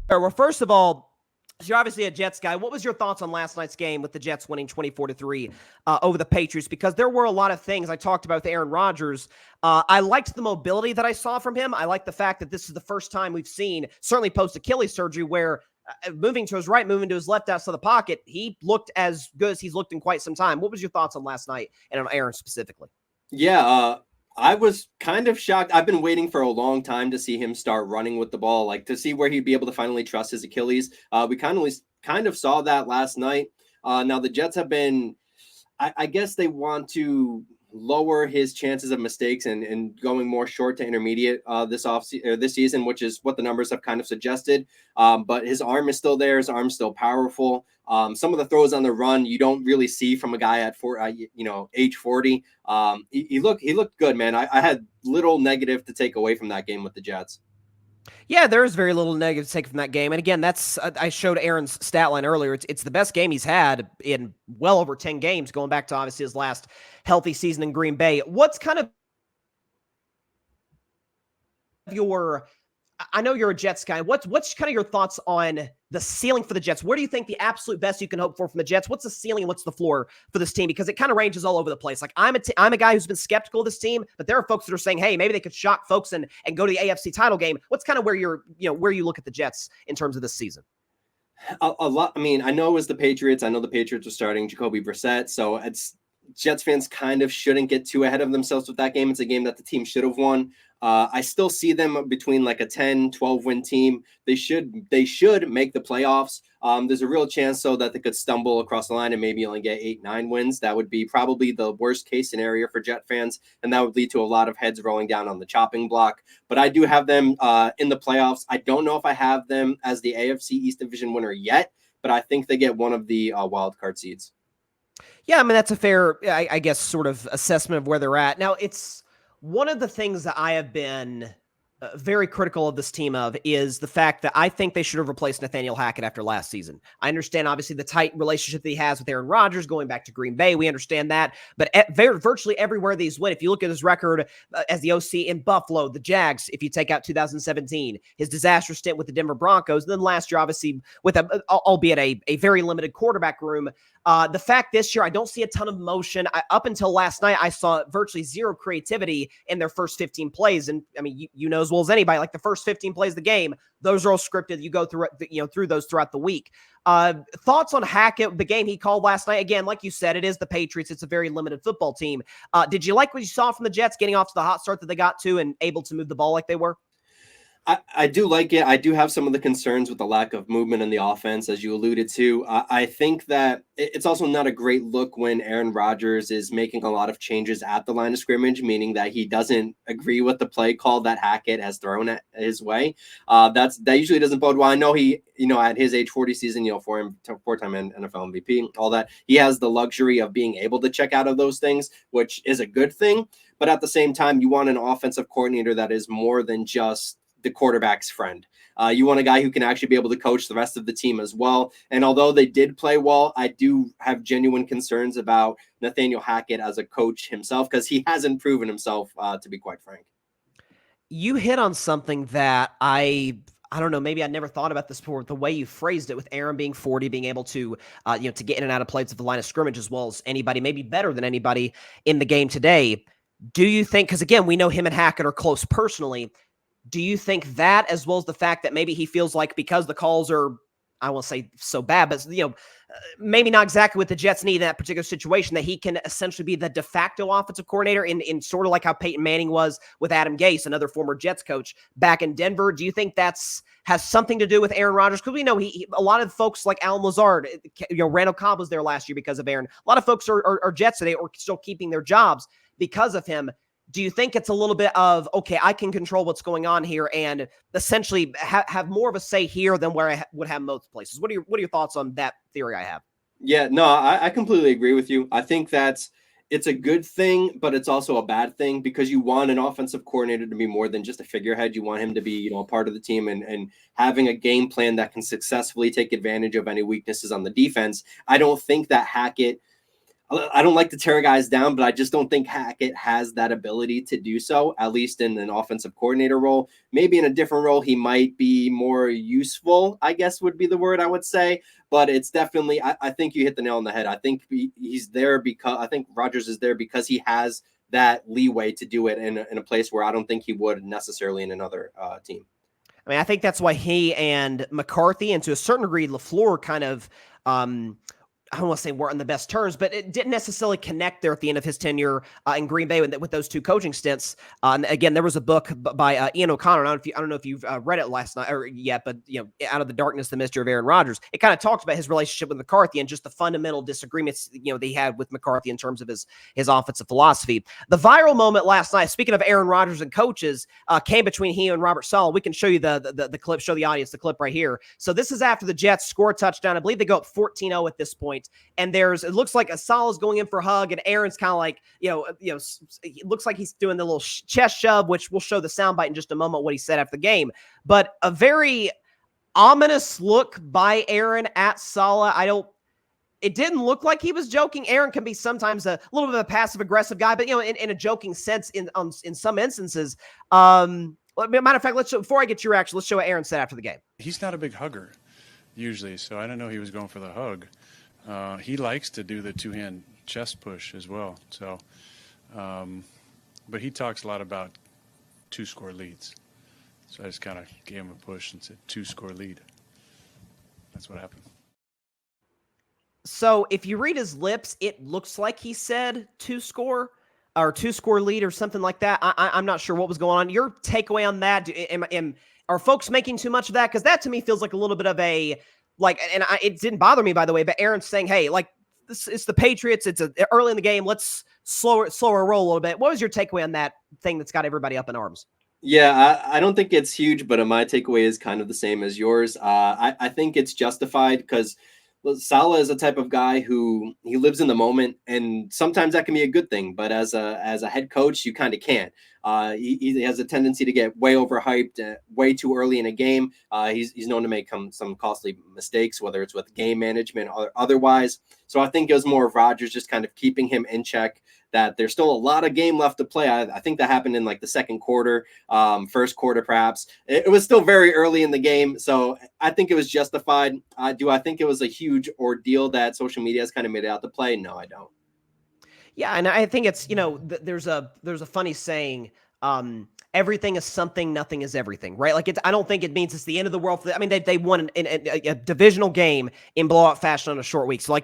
Well, first of all, so you're obviously a Jets guy. What was your thoughts on last night's game with the Jets winning 24-3 over the Patriots? Because there were a lot of things I talked about with Aaron Rodgers. I liked the mobility that I saw from him. I like the fact that this is the first time we've seen, certainly post Achilles surgery, where moving to his right, moving to his left outside the pocket, he looked as good as he's looked in quite some time. What was your thoughts on last night and on Aaron specifically? Yeah, I was kind of shocked. I've been waiting for a long time to see him start running with the ball, like to see where he'd be able to finally trust his Achilles. We kind of saw that last night. Now the Jets have been, I guess they want to lower his chances of mistakes and going more short to intermediate this season, which is what the numbers have kind of suggested. But his arm is still there. His arm's still powerful. Some of the throws on the run you don't really see from a guy at age 40. He looked good, man. I had little negative to take away from that game with the Jets. Yeah, there is very little negative to take from that game. And again, that's I showed Aaron's stat line earlier. It's the best game he's had in well over 10 games, going back to obviously his last healthy season in Green Bay. What's kind of your I know you're a Jets guy. What's kind of your thoughts on the ceiling for the Jets? Where do you think the absolute best you can hope for from the Jets? What's the ceiling and what's the floor for this team? Because it kind of ranges all over the place. Like I'm a guy who's been skeptical of this team, but there are folks that are saying, hey, maybe they could shock folks and go to the AFC title game. What's kind of where where you look at the Jets in terms of this season? A lot. I mean, I know it was the Patriots. I know the Patriots are starting Jacoby Brissett, so it's Jets fans kind of shouldn't get too ahead of themselves with that game. It's a game that the team should have won. I still see them between like a 10, 12 win team. They should make the playoffs. There's a real chance so that they could stumble across the line and maybe only get 8, 9 wins. That would be probably the worst case scenario for Jet fans, and that would lead to a lot of heads rolling down on the chopping block. But I do have them in the playoffs. I don't know if I have them as the AFC East Division winner yet, but I think they get one of the wild card seeds. Yeah, I mean, that's a fair, I guess, sort of assessment of where they're at. Now, it's one of the things that I have been very critical of this team of is the fact that I think they should have replaced Nathaniel Hackett after last season. I understand, obviously, the tight relationship that he has with Aaron Rodgers going back to Green Bay. We understand that. But virtually everywhere these win, if you look at his record as the OC in Buffalo, the Jags, if you take out 2017, his disastrous stint with the Denver Broncos, and then last year, obviously, with albeit a very limited quarterback room. The fact this year, I don't see a ton of motion. Up until last night, I saw virtually zero creativity in their first 15 plays. And I mean, you know as well as anybody, like the first 15 plays of the game, those are all scripted. You go through, through those throughout the week. Thoughts on Hackett, the game he called last night? Again, like you said, it is the Patriots. It's a very limited football team. Did you like what you saw from the Jets getting off to the hot start that they got to and able to move the ball like they were? I do like it. I do have some of the concerns with the lack of movement in the offense, as you alluded to. I think that it's also not a great look when Aaron Rodgers is making a lot of changes at the line of scrimmage, meaning that he doesn't agree with the play call that Hackett has thrown at his way. That usually doesn't bode well. I know he, at his age 40 season, four-time NFL MVP, all that, he has the luxury of being able to check out of those things, which is a good thing. But at the same time, you want an offensive coordinator that is more than just the quarterback's friend. You want a guy who can actually be able to coach the rest of the team as well. And although they did play well, I do have genuine concerns about Nathaniel Hackett as a coach himself, because he hasn't proven himself, to be quite frank. You hit on something that I don't know, maybe I never thought about this before. The way you phrased it with Aaron being 40, being able to, to get in and out of plays at the line of scrimmage as well as anybody, maybe better than anybody in the game today. Do you think, because again, we know him and Hackett are close personally, do you think that, as well as the fact that maybe he feels like because the calls are, I won't say so bad, but maybe not exactly what the Jets need in that particular situation, that he can essentially be the de facto offensive coordinator in sort of like how Peyton Manning was with Adam Gase, another former Jets coach back in Denver? Do you think has something to do with Aaron Rodgers? Because we know a lot of folks like Alan Lazard, Randall Cobb was there last year because of Aaron. A lot of folks are Jets today or still keeping their jobs because of him. Do you think it's a little bit of, okay, I can control what's going on here and essentially have more of a say here than where I would have most places? What are your thoughts on that theory I have? Yeah, no, I completely agree with you. I think it's a good thing, but it's also a bad thing, because you want an offensive coordinator to be more than just a figurehead. You want him to be, a part of the team and having a game plan that can successfully take advantage of any weaknesses on the defense. I don't think that Hackett, I don't like to tear guys down, but I just don't think Hackett has that ability to do so, at least in an offensive coordinator role. Maybe in a different role, he might be more useful, I guess would be the word I would say. But it's definitely, I think you hit the nail on the head. I think he's there because I think Rodgers is there because he has that leeway to do it in a place where I don't think he would necessarily in another team. I mean, I think that's why he and McCarthy, and to a certain degree, LaFleur kind of, I don't want to say we're on the best terms, but it didn't necessarily connect there at the end of his tenure in Green Bay with those two coaching stints. And again, there was a book by Ian O'Connor. I don't know if you've read it last night or yet, but Out of the Darkness, the Mystery of Aaron Rodgers. It kind of talks about his relationship with McCarthy and just the fundamental disagreements that he had with McCarthy in terms of his offensive philosophy. The viral moment last night, speaking of Aaron Rodgers and coaches, came between he and Robert Saleh. We can show you the clip, show the audience the clip right here. So this is after the Jets score a touchdown. I believe they go up 14-0 at this point. And it looks like Saleh's going in for a hug, and Aaron's kind of like, it looks like he's doing the little chest shove, which we'll show the soundbite in just a moment what he said after the game. But a very ominous look by Aaron at Saleh. It didn't look like he was joking. Aaron can be sometimes a little bit of a passive aggressive guy, but in a joking sense in some instances. Matter of fact, before I get your reaction, let's show what Aaron said after the game. He's not a big hugger usually, so I don't know he was going for the hug. He likes to do the two-hand chest push as well. So, but he talks a lot about two-score leads. So I just kind of gave him a push and said, two-score lead. That's what happened. So if you read his lips, it looks like he said two-score lead or something like that. I'm not sure what was going on. Your takeaway on that, are folks making too much of that? Because that to me feels like a little bit of a, it didn't bother me, by the way, but Aaron's saying, hey, it's the Patriots. It's early in the game. Let's slower roll a little bit. What was your takeaway on that thing that's got everybody up in arms? Yeah, I don't think it's huge, but my takeaway is kind of the same as yours. I think it's justified because Saleh is a type of guy who he lives in the moment, and sometimes that can be a good thing. But as a head coach, you kind of can't. He has a tendency to get way overhyped way too early in a game. He's known to make some costly mistakes, whether it's with game management or otherwise. So I think it was more of Rodgers just kind of keeping him in check, that there's still a lot of game left to play. I think that happened in like the second quarter, first quarter, perhaps. It was still very early in the game. So I think it was justified. Do I think it was a huge ordeal that social media has kind of made it out to play? No, I don't. Yeah, and I think it's, there's a funny saying, everything is something, nothing is everything, right? Like, I don't think it means it's the end of the world. They won a divisional game in blowout fashion on a short week. So,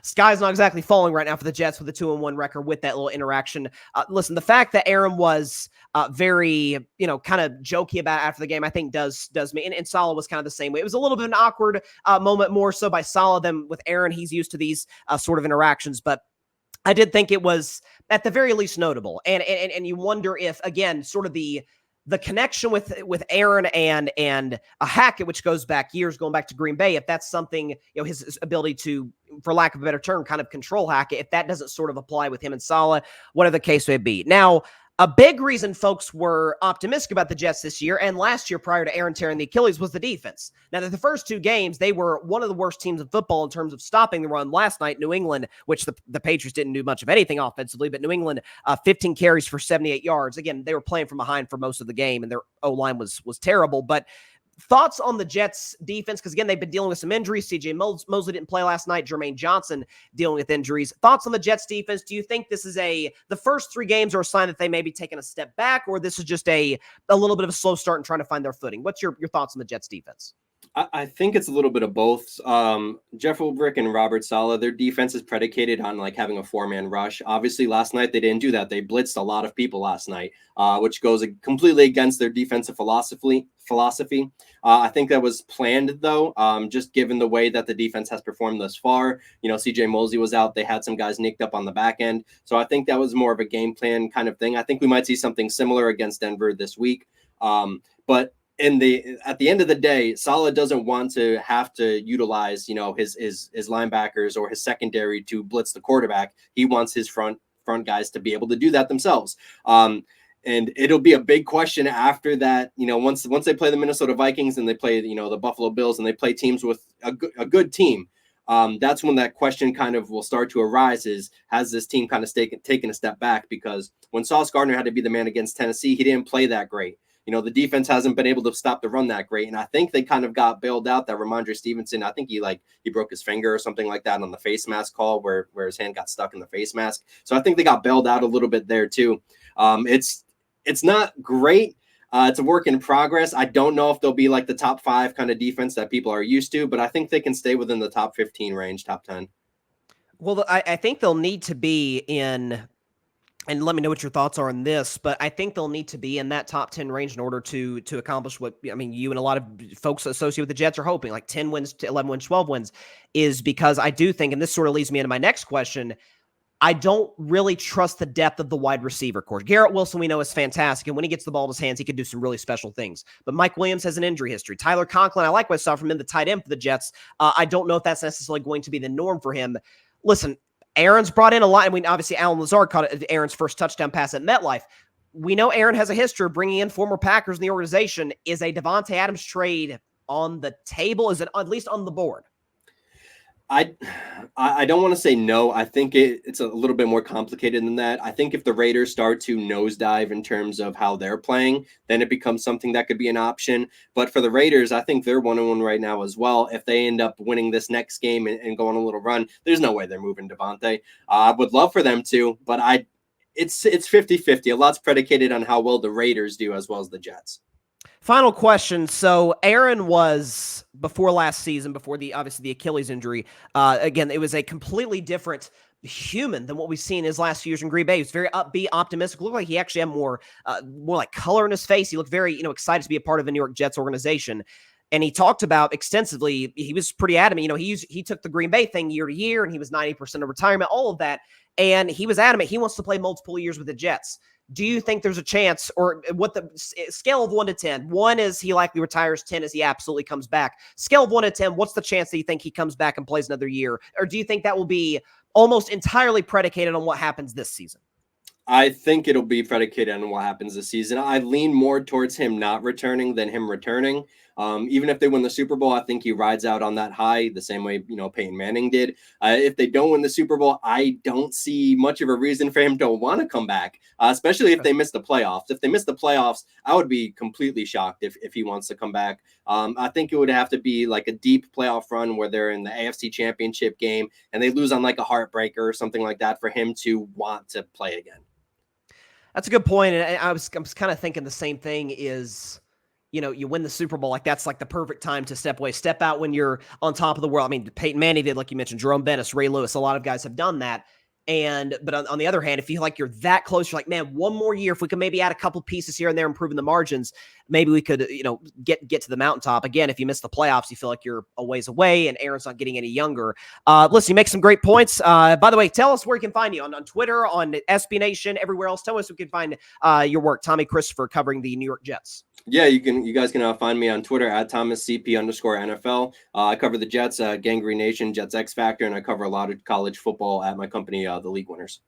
sky's not exactly falling right now for the Jets with a 2-1 record with that little interaction. Listen, the fact that Aaron was very, kind of jokey about it after the game, I think does me. And Saleh was kind of the same way. It was a little bit of an awkward moment, more so by Saleh than with Aaron. He's used to these sort of interactions, but I did think it was at the very least notable. And you wonder if, again, sort of the connection with Aaron and a Hackett, which goes back years, going back to Green Bay, if that's something, his ability to, for lack of a better term, kind of control Hackett, if that doesn't sort of apply with him and Saleh, whatever the case may be. Now, a big reason folks were optimistic about the Jets this year and last year prior to Aaron tearing the Achilles was the defense. Now, the first two games, they were one of the worst teams in football in terms of stopping the run. Last night, New England, which the Patriots didn't do much of anything offensively, but New England, 15 carries for 78 yards. Again, they were playing from behind for most of the game, and their O-line was terrible. But thoughts on the Jets defense? Because again, they've been dealing with some injuries. CJ Mosley didn't play last night. Jermaine Johnson dealing with injuries. Thoughts on the Jets defense? Do you think this is the first three games are a sign that they may be taking a step back, or this is just a little bit of a slow start and trying to find their footing? What's your thoughts on the Jets defense? I think it's a little bit of both. Jeff Ulbrich and Robert Saleh, their defense is predicated on having a four-man rush. Obviously, last night they didn't do that. They blitzed a lot of people last night, which goes completely against their defensive philosophy. I think that was planned, though, just given the way that the defense has performed thus far. CJ Mosley was out. They had some guys nicked up on the back end. So I think that was more of a game plan kind of thing. I think we might see something similar against Denver this week. But at the end of the day, Saleh doesn't want to have to utilize, his linebackers or his secondary to blitz the quarterback. He wants his front guys to be able to do that themselves. And it'll be a big question after that, once they play the Minnesota Vikings and they play, the Buffalo Bills and they play teams with a good team. that's when that question kind of will start to arise: is has this team kind of taken a step back? Because when Sauce Gardner had to be the man against Tennessee, he didn't play that great. The defense hasn't been able to stop the run that great. And I think they kind of got bailed out. That Ramondre Stevenson, I think he broke his finger or something like that on the face mask call where his hand got stuck in the face mask. So I think they got bailed out a little bit there too. It's not great. It's a work in progress. I don't know if they'll be like the top 5 kind of defense that people are used to, but I think they can stay within the top 15 range, top 10. Well, I think they'll need to be in, and let me know what your thoughts are on this, but I think they'll need to be in that top 10 range in order to accomplish what, I mean, you and a lot of folks associated with the Jets are hoping, like 10 wins, 11 wins, 12 wins, is because I do think, and this sort of leads me into my next question, I don't really trust the depth of the wide receiver corps. Garrett Wilson, we know, is fantastic, and when he gets the ball in his hands, he can do some really special things. But Mike Williams has an injury history. Tyler Conklin, I like what I saw from him, the tight end for the Jets. I don't know if that's necessarily going to be the norm for him. Listen, Aaron's brought in a lot. I mean, obviously, Alan Lazard caught Aaron's first touchdown pass at MetLife. We know Aaron has a history of bringing in former Packers in the organization. Is a Devontae Adams trade on the table? Is it at least on the board? I don't want to say no. I think it's a little bit more complicated than that. I think if the Raiders start to nosedive in terms of how they're playing, then it becomes something that could be an option. But for the Raiders, I think they're 1-1 right now as well. If they end up winning this next game and go on a little run, there's no way they're moving Devontae. I would love for them to, but it's 50-50. A lot's predicated on how well the Raiders do as well as the Jets. Final question. So Aaron was, before last season, before obviously the Achilles injury, again, it was a completely different human than what we've seen his last few years in Green Bay. He was very upbeat, optimistic. Looked like he actually had more like color in his face. He looked very, excited to be a part of the New York Jets organization. And he talked about extensively, he was pretty adamant. He took the Green Bay thing year to year, and he was 90% of retirement, all of that. And he was adamant he wants to play multiple years with the Jets. Do you think there's a chance, or what the scale of 1 to 10? 1 is he likely retires, 10 is he absolutely comes back. Scale of 1 to 10, what's the chance that you think he comes back and plays another year? Or do you think that will be almost entirely predicated on what happens this season? I think it'll be predicated on what happens this season. I lean more towards him not returning than him returning. Even if they win the Super Bowl, I think he rides out on that high the same way, Peyton Manning did. If they don't win the Super Bowl, I don't see much of a reason for him to want to come back, especially if they miss the playoffs. If they miss the playoffs, I would be completely shocked if he wants to come back. I think it would have to be like a deep playoff run where they're in the AFC Championship game and they lose on like a heartbreaker or something like that for him to want to play again. That's a good point. And I was kind of thinking the same thing is, you win the Super Bowl, like that's like the perfect time to step away, step out when you're on top of the world. I mean, Peyton Manning did, like you mentioned, Jerome Bettis, Ray Lewis, a lot of guys have done that. But on the other hand, if you feel like you're that close, you're like, man, one more year, if we could maybe add a couple pieces here and there, improving the margins, maybe we could, get to the mountaintop. Again, if you miss the playoffs, you feel like you're a ways away and Aaron's not getting any younger. Listen, you make some great points. By the way, tell us where you can find you on Twitter, on SB Nation, everywhere else. Tell us we can find your work, Tommy Christopher, covering the New York Jets. Yeah, you guys can find me on Twitter at ThomasCP_NFL. I cover the Jets, Gangrene Nation, Jets X Factor, and I cover a lot of college football at my company, the League Winners.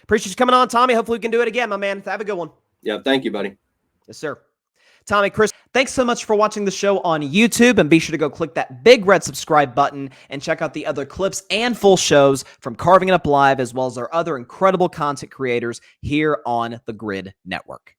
Appreciate you coming on, Tommy. Hopefully we can do it again, my man. Have a good one. Yeah, thank you, buddy. Yes, sir. Tommy, Chris, thanks so much for watching the show on YouTube, and be sure to go click that big red subscribe button and check out the other clips and full shows from Carving It Up Live, as well as our other incredible content creators here on the Grid Network.